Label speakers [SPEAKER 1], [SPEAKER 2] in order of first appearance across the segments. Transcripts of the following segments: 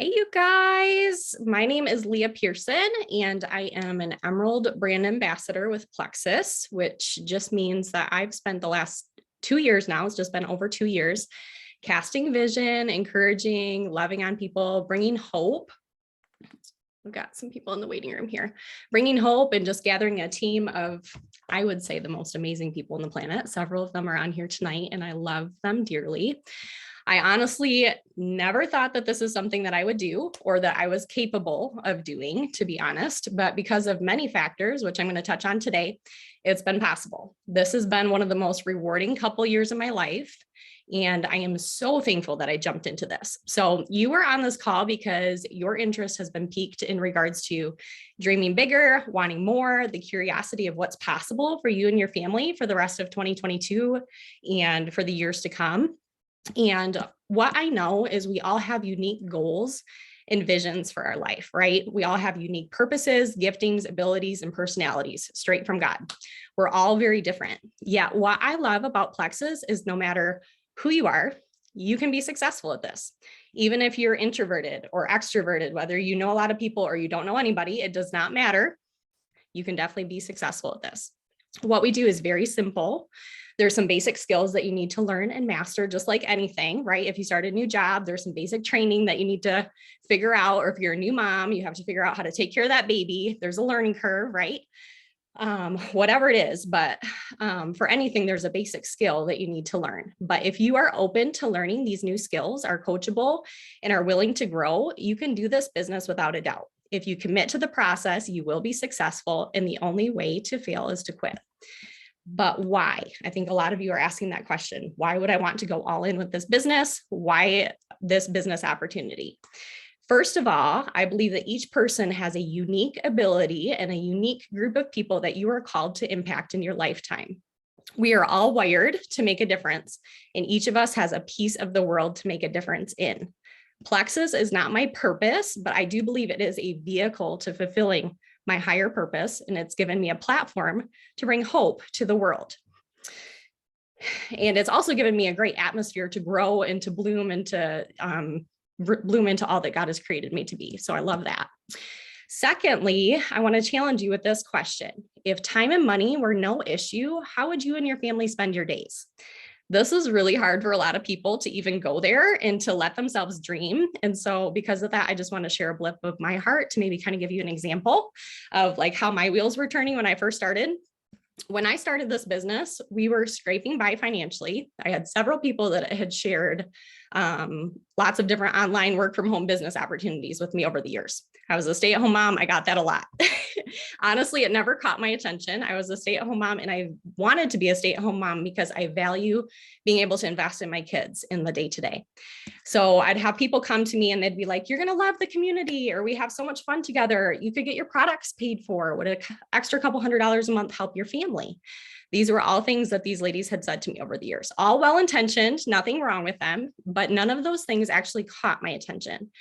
[SPEAKER 1] Hey, you guys. My name is Leah Pearson, and I am an Emerald brand ambassador with Plexus, which just means that I've spent the last 2 years now, it's just been over 2 years, casting vision, encouraging, loving on people, bringing hope. We've got some people in the waiting room here, bringing hope and just gathering a team of, I would say, the most amazing people on the planet. Several of them are on here tonight, and I love them dearly. I honestly never thought that this is something that I would do or that I was capable of doing, to be honest, but because of many factors, which I'm going to touch on today, it's been possible. This has been one of the most rewarding couple years of my life, and I am so thankful that I jumped into this. So you were on this call because your interest has been piqued in regards to dreaming bigger, wanting more, the curiosity of what's possible for you and your family for the rest of 2022 and for the years to come. And what I know is we all have unique goals and visions for our life, right? We all have unique purposes, giftings, abilities, and personalities straight from God. We're all very different. Yet what I love about Plexus is no matter who you are, you can be successful at this. Even if you're introverted or extroverted, whether you know a lot of people or you don't know anybody, it does not matter. You can definitely be successful at this. What we do is very simple. There's some basic skills that you need to learn and master, just like anything, right? If you start a new job, there's some basic training that you need to figure out, or if you're a new mom, you have to figure out how to take care of that baby. There's a learning curve, right? Whatever it is, but for anything, there's a basic skill that you need to learn. But if you are open to learning these new skills, are coachable, and are willing to grow, you can do this business without a doubt. If you commit to the process, you will be successful, and the only way to fail is to quit. But why? I think a lot of you are asking that question. Why would I want to go all in with this business? Why this business opportunity? First of all, I believe that each person has a unique ability and a unique group of people that you are called to impact in your lifetime. We are all wired to make a difference, and each of us has a piece of the world to make a difference in. Plexus is not my purpose, but I do believe it is a vehicle to fulfilling my higher purpose, and it's given me a platform to bring hope to the world. And it's also given me a great atmosphere to grow and to bloom and to bloom into all that God has created me to be. So I love that. Secondly, I want to challenge you with this question. If time and money were no issue, how would you and your family spend your days? This is really hard for a lot of people to even go there and to let themselves dream. And so because of that, I just want to share a blip of my heart to maybe kind of give you an example of like how my wheels were turning when I first started. When I started this business, we were scraping by financially. I had several people that had shared lots of different online work from home business opportunities with me over the years. I was a stay-at-home mom. I got that a lot. Honestly, it never caught my attention. I was a stay-at-home mom, and I wanted to be a stay-at-home mom because I value being able to invest in my kids in the day-to-day. So I'd have people come to me and they'd be like, you're going to love the community, or we have so much fun together. You could get your products paid for. Would an extra couple $100s a month help your family? These were all things that these ladies had said to me over the years, all well-intentioned, nothing wrong with them, but none of those things actually caught my attention.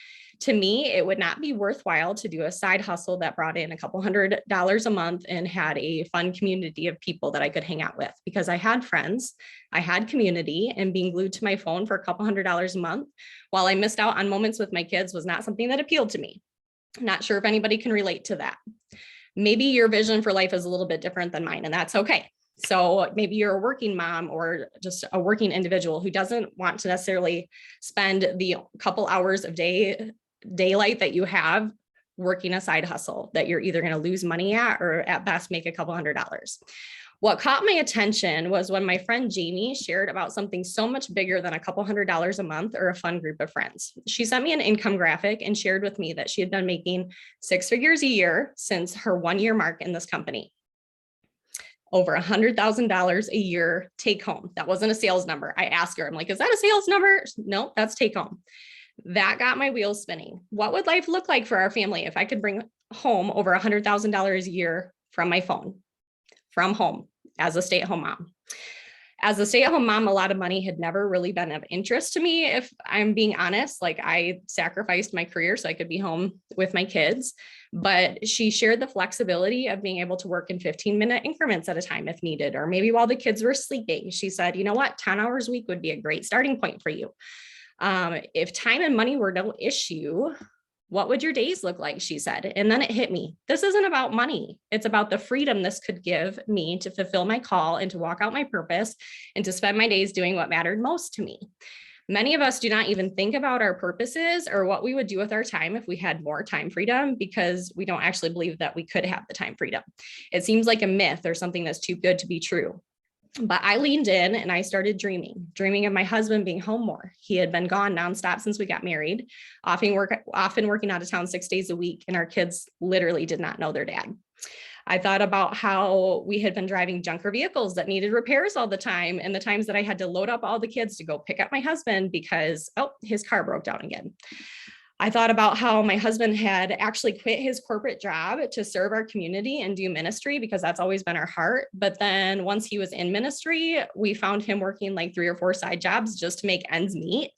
[SPEAKER 1] To me, it would not be worthwhile to do a side hustle that brought in a couple $100s a month and had a fun community of people that I could hang out with, because I had friends, I had community, and being glued to my phone for a couple $100s a month while I missed out on moments with my kids was not something that appealed to me. Not sure if anybody can relate to that. Maybe your vision for life is a little bit different than mine, and that's okay. So maybe you're a working mom or just a working individual who doesn't want to necessarily spend the couple hours of daylight that you have working a side hustle that you're either going to lose money at or at best make a couple $100s. What caught my attention was when my friend Jamie shared about something so much bigger than a couple $100s a month or a fun group of friends. She sent me an income graphic and shared with me that she had been making 6 figures a year since her 1-year mark in this company. Over $100,000 a year take home. That wasn't a sales number. I asked her, I'm like, is that a sales number? No, that's take home. That got my wheels spinning. What would life look like for our family if I could bring home over $100,000 a year from my phone, from home as a stay-at-home mom? As a stay-at-home mom, a lot of money had never really been of interest to me. If I'm being honest, like I sacrificed my career so I could be home with my kids. But she shared the flexibility of being able to work in 15-minute increments at a time if needed, or maybe while the kids were sleeping. She said, you know what, 10 hours a week would be a great starting point for you. If time and money were no issue, what would your days look like? She said. And then it hit me. This isn't about money. It's about the freedom this could give me to fulfill my call and to walk out my purpose and to spend my days doing what mattered most to me. Many of us do not even think about our purposes or what we would do with our time if we had more time freedom, because we don't actually believe that we could have the time freedom. It seems like a myth or something that's too good to be true. But I leaned in and I started dreaming of my husband being home more. He had been gone nonstop since we got married, often working out of town 6 days a week, and our kids literally did not know their dad. I thought about how we had been driving junker vehicles that needed repairs all the time, and the times that I had to load up all the kids to go pick up my husband because, his car broke down again. I thought about how my husband had actually quit his corporate job to serve our community and do ministry, because that's always been our heart. But then once he was in ministry, we found him working like 3 or 4 side jobs just to make ends meet.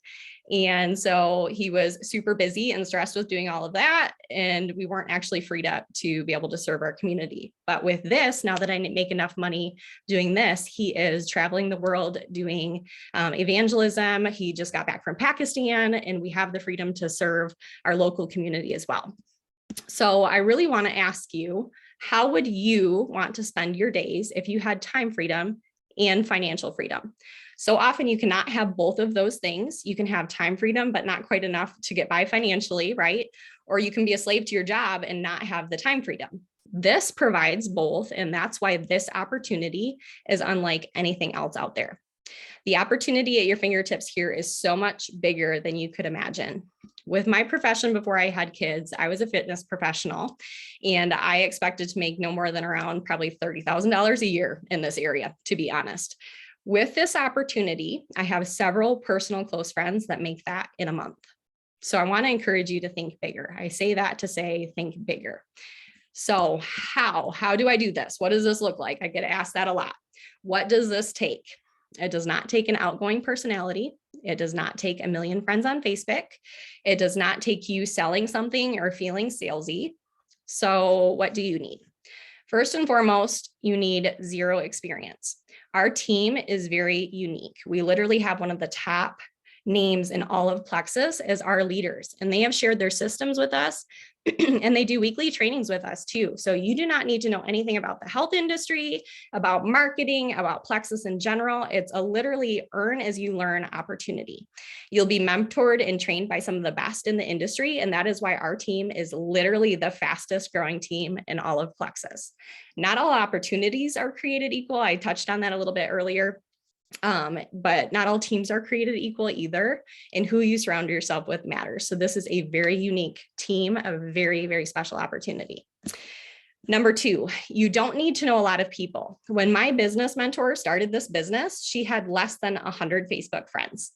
[SPEAKER 1] And so he was super busy and stressed with doing all of that. And we weren't actually freed up to be able to serve our community. But with this, now that I make enough money doing this, he is traveling the world doing evangelism. He just got back from Pakistan, and we have the freedom to serve our local community as well. So I really want to ask you, how would you want to spend your days if you had time freedom and financial freedom? So often you cannot have both of those things. You can have time freedom, but not quite enough to get by financially, right? Or you can be a slave to your job and not have the time freedom. This provides both, and that's why this opportunity is unlike anything else out there. The opportunity at your fingertips here is so much bigger than you could imagine. With my profession before I had kids, I was a fitness professional, and I expected to make no more than around probably $30,000 a year in this area, to be honest. With this opportunity, I have several personal close friends that make that in a month. So I want to encourage you to think bigger. I say that to say, think bigger. So how do I do this? What does this look like? I get asked that a lot. What does this take? It does not take an outgoing personality. It does not take a million friends on Facebook. It does not take you selling something or feeling salesy. So what do you need? First and foremost, you need 0 experience. Our team is very unique. We literally have one of the top names in all of Plexus as our leaders, and they have shared their systems with us and they do weekly trainings with us too. So you do not need to know anything about the health industry, about marketing, about Plexus in general. It's a literally earn as you learn opportunity. You'll be mentored and trained by some of the best in the industry, and that is why our team is literally the fastest growing team in all of Plexus. Not all opportunities are created equal. I touched on that a little bit earlier. But not all teams are created equal either, and who you surround yourself with matters. So this is a very unique team, a very, very special opportunity. Number 2, you don't need to know a lot of people. When my business mentor started this business, she had less than 100 Facebook friends.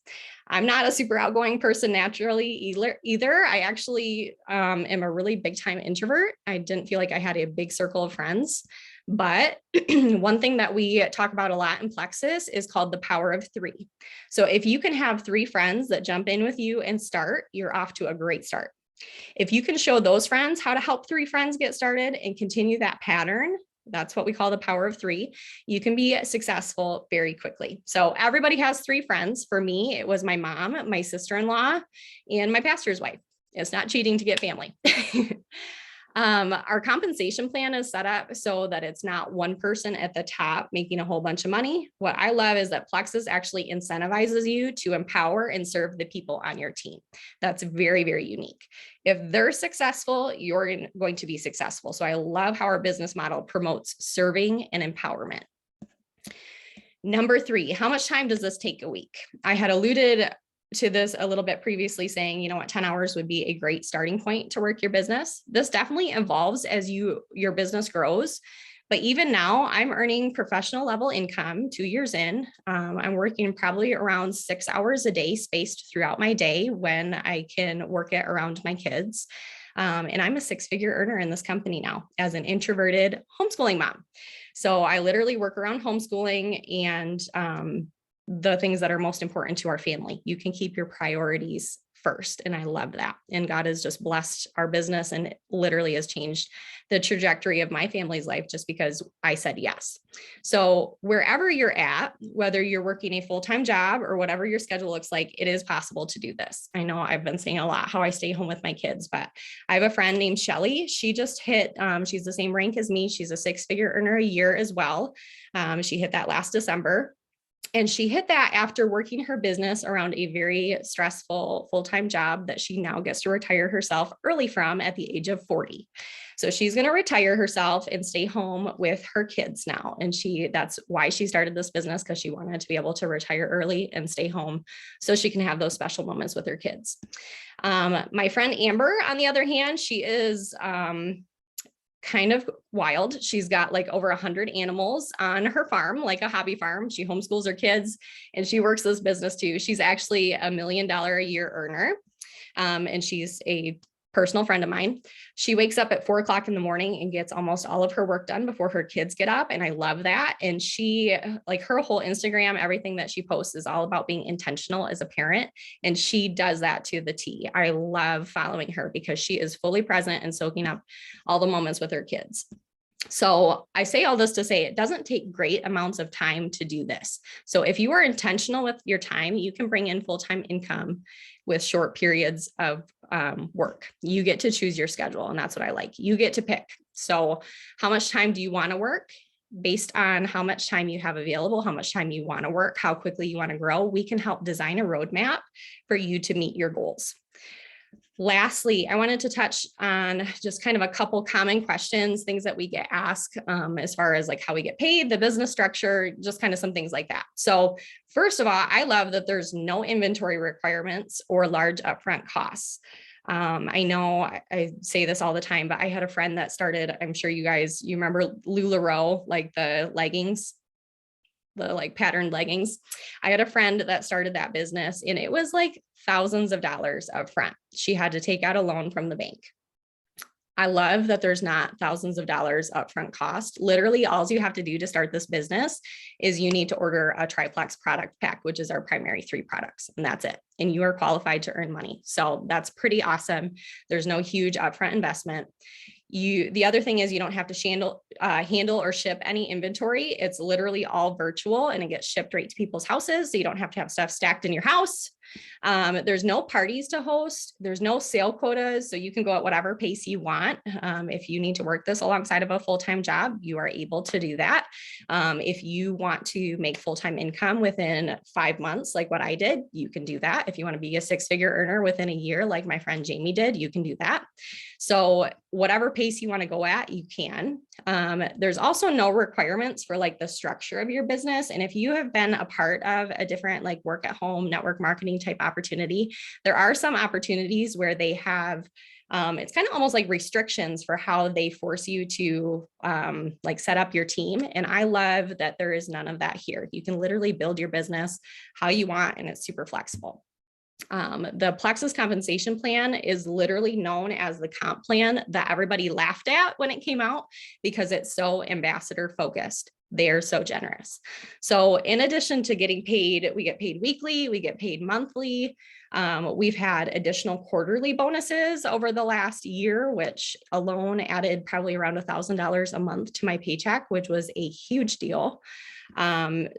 [SPEAKER 1] I'm not a super outgoing person naturally either. I actually am a really big time introvert. I didn't feel like I had a big circle of friends. But one thing that we talk about a lot in Plexus is called the power of 3. So if you can have 3 friends that jump in with you and start, you're off to a great start. If you can show those friends how to help 3 friends get started and continue that pattern, that's what we call the power of 3. You can be successful very quickly. So everybody has 3 friends. For me, it was my mom, my sister-in-law, and my pastor's wife. It's not cheating to get family. Our compensation plan is set up so that it's not one person at the top making a whole bunch of money. What I love is that Plexus actually incentivizes you to empower and serve the people on your team. That's very, very unique. If they're successful, you're going to be successful. So I love how our business model promotes serving and empowerment. Number 3, how much time does this take a week? I had alluded to this a little bit previously, saying, 10 hours would be a great starting point to work your business. This definitely evolves as your business grows. But even now, I'm earning professional level income 2 years in. I'm working probably around 6 hours a day spaced throughout my day when I can work it around my kids. And I'm a 6-figure earner in this company now as an introverted homeschooling mom. So I literally work around homeschooling, and the things that are most important to our family. You can keep your priorities first. And I love that. And God has just blessed our business and it literally has changed the trajectory of my family's life just because I said yes. So wherever you're at, whether you're working a full-time job or whatever your schedule looks like, it is possible to do this. I know I've been saying a lot how I stay home with my kids, but I have a friend named Shelly. She just hit, she's the same rank as me. She's a six-figure earner a year as well. She hit that last December. And she hit that after working her business around a very stressful full-time job that she now gets to retire herself early from at the age of 40. So she's going to retire herself and stay home with her kids now. And that's why she started this business, because she wanted to be able to retire early and stay home so she can have those special moments with her kids. My friend Amber, on the other hand, she is kind of wild. She's got like over 100 animals on her farm, like a hobby farm. She homeschools her kids and she works this business too. She's actually $1 million a year earner. And she's a personal friend of mine. She wakes up at 4 o'clock in the morning and gets almost all of her work done before her kids get up. And I love that. And she, like, her whole Instagram, everything that she posts is all about being intentional as a parent. And she does that to the T. I love following her because she is fully present and soaking up all the moments with her kids. So I say all this to say it doesn't take great amounts of time to do this. So if you are intentional with your time, you can bring in full-time income with short periods of work. You get to choose your schedule, and that's what I like. You get to pick. So how much time do you want to work? Based on how much time you have available, how much time you want to work, how quickly you want to grow, we can help design a roadmap for you to meet your goals. Lastly, I wanted to touch on just kind of a couple common questions, things that we get asked as far as like how we get paid, the business structure, just kind of some things like that. So first of all, I love that there's no inventory requirements or large upfront costs. I know I say this all the time, but I had a friend that started, I'm sure you remember LuLaRoe, like the leggings, the like patterned leggings. I had a friend that started that business and it was like thousands of dollars up front. She had to take out a loan from the bank. I love that there's not thousands of dollars upfront cost. Literally, all you have to do to start this business is you need to order a Triplex product pack, which is our primary 3 products, and that's it. And you are qualified to earn money. So that's pretty awesome. There's no huge upfront investment. The other thing is you don't have to handle or ship any inventory. It's literally all virtual and it gets shipped right to people's houses. So you don't have to have stuff stacked in your house. There's no parties to host. There's no sale quotas. So you can go at whatever pace you want. If you need to work this alongside of a full-time job, you are able to do that. If you want to make full-time income within 5 months, like what I did, you can do that. If you want to be a 6-figure earner within a year, like my friend Jamie did, you can do that. So whatever pace you want to go at, you can. There's also no requirements for like the structure of your business. And if you have been a part of a different like work at home network marketing type opportunity, there are some opportunities where they have it's kind of almost like restrictions for how they force you to like set up your team. And I love that there is none of that here. You can literally build your business how you want, and it's super flexible. The Plexus compensation plan is literally known as the comp plan that everybody laughed at when it came out because it's so ambassador focused. They are so generous. So in addition to getting paid, we get paid weekly, we get paid monthly. We've had additional quarterly bonuses over the last year, which alone added probably around $1,000 a month to my paycheck, which was a huge deal.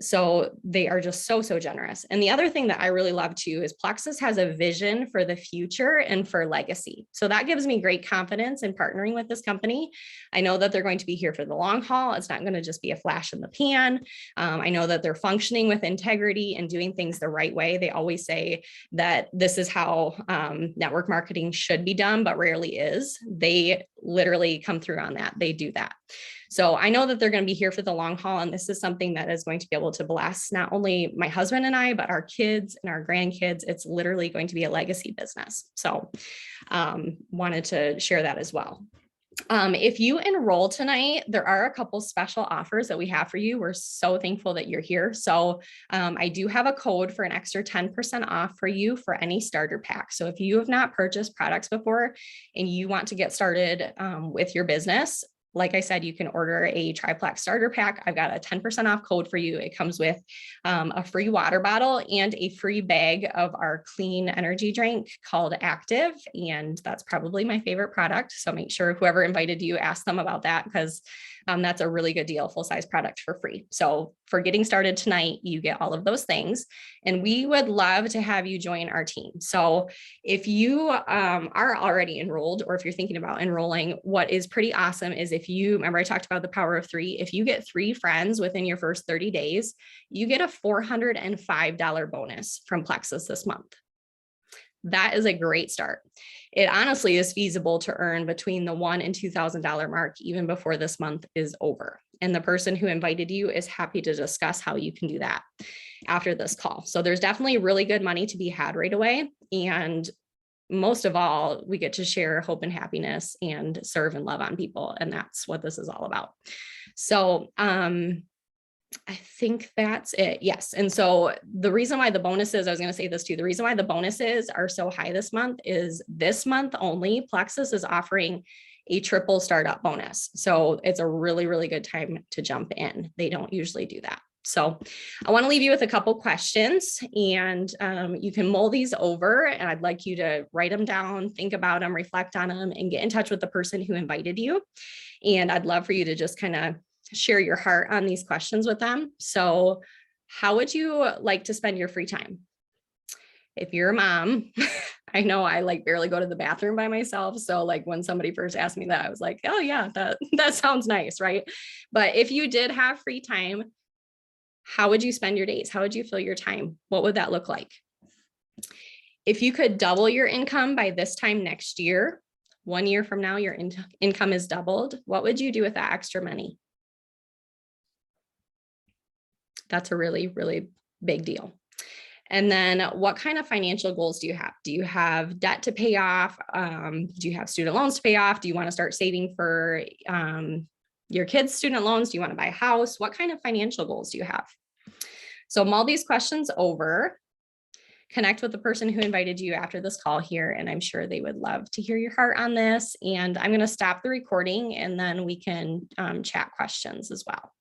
[SPEAKER 1] So they are just so generous. And the other thing that I really love too is Plexus has a vision for the future and for legacy. So that gives me great confidence in partnering with this company. I know that they're going to be here for the long haul. It's not going to just be a flash in the pan. I know that they're functioning with integrity and doing things the right way. They always say that this is how network marketing should be done, but rarely is. They literally come through on that. They do that. So I know that they're going to be here for the long haul. And this is something that is going to be able to bless not only my husband and I, but our kids and our grandkids. It's literally going to be a legacy business. So wanted to share that as well. If you enroll tonight, there are a couple special offers that we have for you. We're so thankful that you're here. So I do have a code for an extra 10% off for you for any starter pack. So if you have not purchased products before and you want to get started with your business, like I said, you can order a Triplex starter pack. I've got a 10% off code for you. It comes with a free water bottle and a free bag of our clean energy drink called Active. And that's probably my favorite product. So make sure whoever invited you, ask them about that, because that's a really good deal, full-size product for free. So for getting started tonight, you get all of those things. And we would love to have you join our team. So if you are already enrolled, or if you're thinking about enrolling, what is pretty awesome is, if you remember, I talked about the power of 3. If you get 3 friends within your first 30 days, you get a $405 bonus from Plexus this month. That is a great start. It honestly is feasible to earn between the $1,000 and $2,000 mark even before this month is over. And the person who invited you is happy to discuss how you can do that after this call. So there's definitely really good money to be had right away. And most of all, we get to share hope and happiness and serve and love on people. And that's what this is all about. So, I think that's it. Yes. And so the reason why the bonuses, I was going to say this too, the reason why the bonuses are so high this month is this month only, Plexus is offering a triple startup bonus. So it's a really, really good time to jump in. They don't usually do that. So I want to leave you with a couple questions, and you can mull these over, and I'd like you to write them down, think about them, reflect on them, and get in touch with the person who invited you. And I'd love for you to just kind of share your heart on these questions with them. So how would you like to spend your free time? If you're a mom, I know I like barely go to the bathroom by myself. So like when somebody first asked me that, I was like, oh yeah, that sounds nice, right? But if you did have free time, how would you spend your days? How would you fill your time? What would that look like? If you could double your income by this time next year, 1 year from now, your income is doubled. What would you do with that extra money? That's a really, really big deal. And then what kind of financial goals do you have? Do you have debt to pay off? Do you have student loans to pay off? Do you want to start saving for your kids' student loans? Do you want to buy a house? What kind of financial goals do you have? So mull these questions over, connect with the person who invited you after this call here, and I'm sure they would love to hear your heart on this. And I'm going to stop the recording, and then we can chat questions as well.